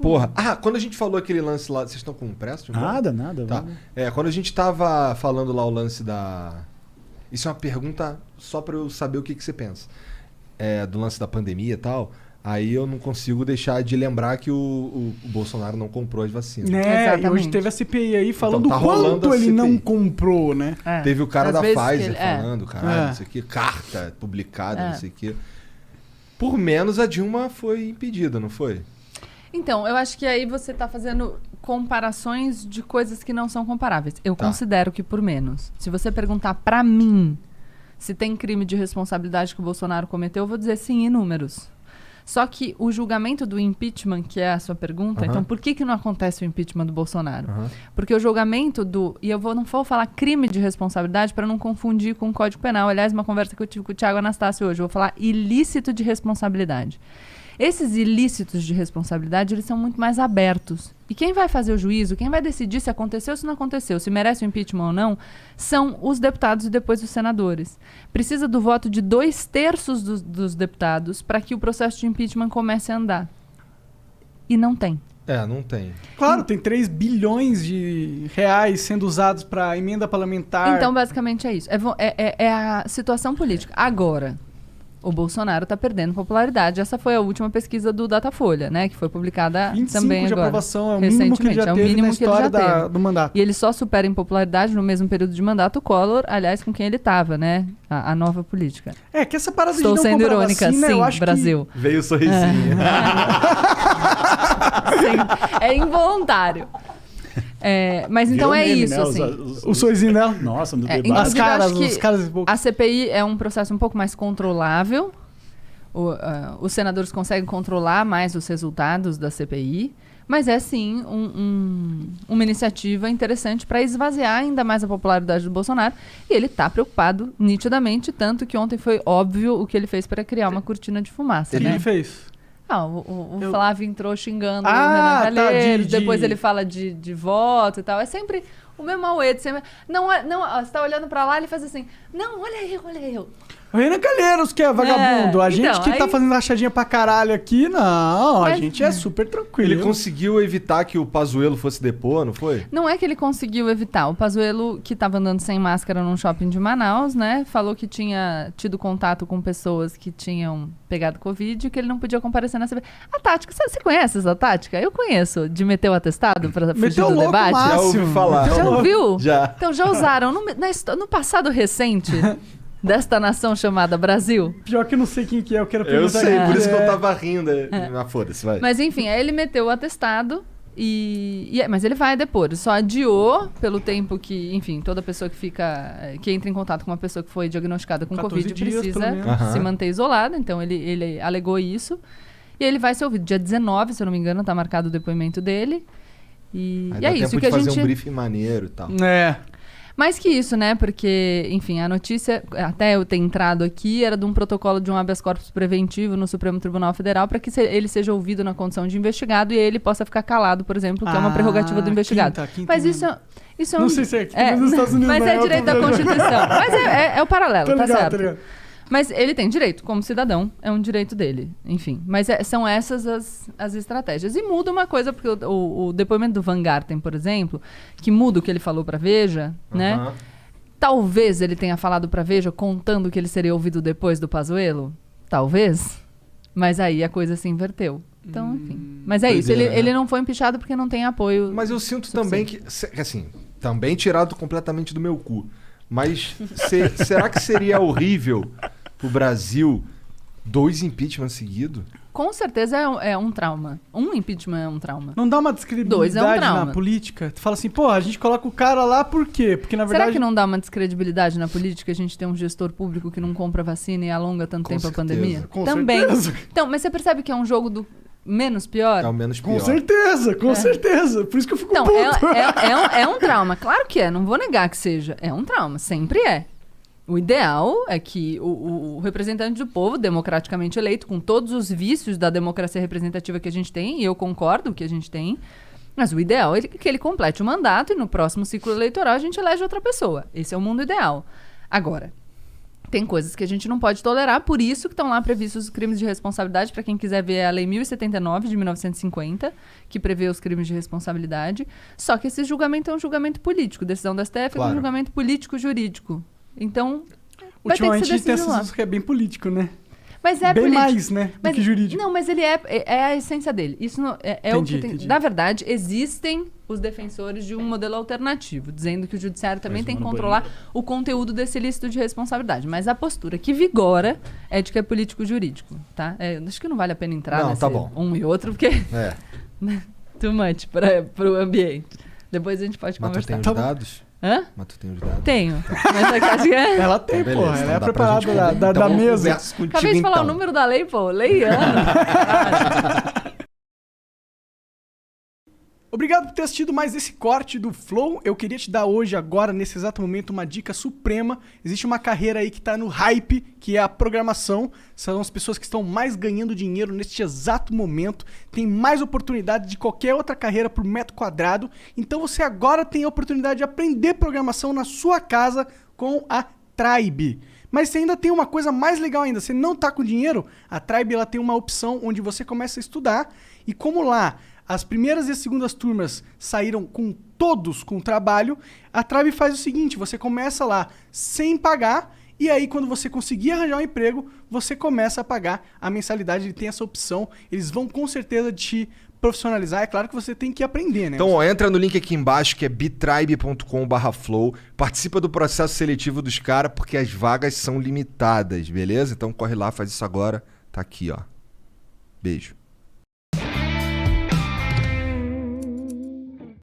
Porra. Quando a gente falou aquele lance lá... Vocês estão com pressa? Nada. Tá. Quando a gente tava falando lá o lance da... Isso é uma pergunta só pra eu saber o que você pensa. Do lance da pandemia e tal... Aí eu não consigo deixar de lembrar que o Bolsonaro não comprou as vacinas. E hoje teve a CPI aí falando Então, tá quanto ele não comprou, né? Teve o cara Às da vezes Pfizer falando, caralho, não sei o que, carta publicada, não sei o que. Por menos a Dilma foi impedida, não foi? Então, eu acho que aí você tá fazendo comparações de coisas que não são comparáveis. Eu considero que por menos. Se você perguntar pra mim se tem crime de responsabilidade que o Bolsonaro cometeu, eu vou dizer sim, em números. Só que o julgamento do impeachment, que é a sua pergunta, então por que não acontece o impeachment do Bolsonaro? Porque o julgamento do... E eu não vou falar crime de responsabilidade para não confundir com o Código Penal. Aliás, uma conversa que eu tive com o Thiago Anastácio hoje. Eu vou falar ilícito de responsabilidade. Esses ilícitos de responsabilidade, eles são muito mais abertos. E quem vai fazer o juízo, quem vai decidir se aconteceu ou se não aconteceu, se merece o impeachment ou não, são os deputados e depois os senadores. Precisa do voto de 2/3 dos deputados para que o processo de impeachment comece a andar. E não tem. Não tem. Claro, tem 3 bilhões de reais sendo usados para emenda parlamentar. Então, basicamente é isso. É a situação política. Agora... O Bolsonaro está perdendo popularidade. Essa foi a última pesquisa do Datafolha, né? Que foi publicada 25 também de agora. aprovação, é o mínimo que ele já teve na história do mandato. E ele só supera em popularidade no mesmo período de mandato o Collor, aliás, com quem ele estava, né? A nova política. Que essa parada Estou de não sendo comprar irônica, vacina, sim, eu acho Brasil. Veio o sorrisinho. Sim, é involuntário. Mas então é meme, isso, né? assim. O sorrisinho dela. Nossa, no inclusive, debate. As caras, acho que os caras... a CPI é um processo um pouco mais controlável. Os senadores conseguem controlar mais os resultados da CPI, mas é sim uma iniciativa interessante para esvaziar ainda mais a popularidade do Bolsonaro. E ele está preocupado nitidamente, tanto que ontem foi óbvio o que ele fez para criar uma cortina de fumaça. O que né? ele fez? O Flávio entrou xingando o Renan Calheiros, depois ele fala de voto e tal. É sempre o mesmo auê. Sempre... Não, você tá olhando para lá, ele faz assim, não, olha eu. O Renan Calheiros que é vagabundo. A gente então, que tá fazendo rachadinha pra caralho aqui, não. A gente é super tranquilo. Ele conseguiu evitar que o Pazuello fosse depor, não foi? Não é que ele conseguiu evitar. O Pazuello, que estava andando sem máscara num shopping de Manaus, né? Falou que tinha tido contato com pessoas que tinham pegado Covid e que ele não podia comparecer na CPI. A tática, você conhece essa tática? Eu conheço, de meter o atestado para fugir do debate. Já ouvi falar. Já ouviu? Já. Então já usaram no passado recente desta nação chamada Brasil. Pior que eu não sei quem que é, eu quero perguntar. Eu sei, por isso que eu tava rindo. Foda-se, vai. Mas enfim, aí ele meteu o atestado mas ele vai depor. Ele só adiou pelo tempo que, enfim, toda pessoa que entra em contato com uma pessoa que foi diagnosticada com Covid precisa se manter isolada. Então ele alegou isso. E ele vai ser ouvido dia 19, se eu não me engano, tá marcado o depoimento dele. E é isso que a gente... fazer um briefing maneiro e tal. Mais que isso, né? Porque, enfim, a notícia, até eu ter entrado aqui, era de um protocolo de um habeas corpus preventivo no Supremo Tribunal Federal para que ele seja ouvido na condição de investigado e ele possa ficar calado, por exemplo, que é uma prerrogativa do investigado. Mas isso é não sei se é aqui, nos Estados Unidos. Mas é direito da Constituição. Mas é o paralelo, tá certo? Tá. Mas ele tem direito, como cidadão, é um direito dele, enfim. Mas são essas as estratégias. E muda uma coisa, porque o depoimento do Van Garten, por exemplo, que muda o que ele falou para Veja, né? Talvez ele tenha falado para Veja contando que ele seria ouvido depois do Pazuello. Talvez. Mas aí a coisa se inverteu. Então, enfim. Mas é isso, ele não foi empichado porque não tem apoio. Mas eu sinto também que, assim, também tirado completamente do meu cu. Mas será que seria horrível pro Brasil 2 impeachments seguidos? Com certeza é um trauma. Um impeachment é um trauma. Não dá uma descredibilidade na política? Tu fala assim, pô, a gente coloca o cara lá por quê? Porque na verdade... Será que não dá uma descredibilidade na política a gente ter um gestor público que não compra vacina e alonga tanto tempo a pandemia? Com também. Certeza. Então, mas você percebe que é um jogo do menos pior? É o menos pior. Com certeza. Por isso que eu fico puto. É um trauma. Claro que é, não vou negar que seja. É um trauma, sempre é. O ideal é que o representante do povo, democraticamente eleito, com todos os vícios da democracia representativa que a gente tem, e eu concordo que a gente tem, mas o ideal é que ele complete o mandato e no próximo ciclo eleitoral a gente elege outra pessoa. Esse é o mundo ideal. Agora, Tem coisas que a gente não pode tolerar, por isso que estão lá previstos os crimes de responsabilidade. Para quem quiser ver, é a Lei 1079 de 1950, que prevê os crimes de responsabilidade. Só que esse julgamento é um julgamento político. Decisão do STF é um julgamento político-jurídico. Então, ultimamente a gente tem essa que é bem político, né? Mas é bem político. Mais, né? Do que jurídico. Não, mas ele é a essência dele. Isso não, entendi, o que tem. Entendi. Na verdade, existem os defensores de um modelo alternativo, dizendo que o judiciário também tem que controlar o conteúdo desse ilícito de responsabilidade. Mas a postura que vigora é de que é político-jurídico, tá? Acho que não vale a pena entrar nesse um e outro, porque... too much pro ambiente. Depois a gente pode conversar. Mas tu tem os dados? Hã? Mas tu tem os dados? Tenho. Mas acho que Ela tem, então, porra. Ela é preparada da mesa. Acabei de falar o número da lei, pô. Leiano. Obrigado por ter assistido mais esse corte do Flow. Eu queria te dar hoje, agora, nesse exato momento, uma dica suprema. Existe uma carreira aí que tá no hype, que é a programação. São as pessoas que estão mais ganhando dinheiro neste exato momento. Tem mais oportunidade de qualquer outra carreira por metro quadrado. Então você agora tem a oportunidade de aprender programação na sua casa com a Tribe. Mas você ainda tem uma coisa mais legal ainda. Você não tá com dinheiro? A Tribe ela tem uma opção onde você começa a estudar. E como lá... as primeiras e as segundas turmas saíram com trabalho, a Tribe faz o seguinte, você começa lá sem pagar, e aí quando você conseguir arranjar um emprego, você começa a pagar a mensalidade, ele tem essa opção, eles vão com certeza te profissionalizar, é claro que você tem que aprender, né? Então, entra no link aqui embaixo, que é bitribe.com/flow, participa do processo seletivo dos caras, porque as vagas são limitadas, beleza? Então corre lá, faz isso agora, tá aqui, ó. Beijo.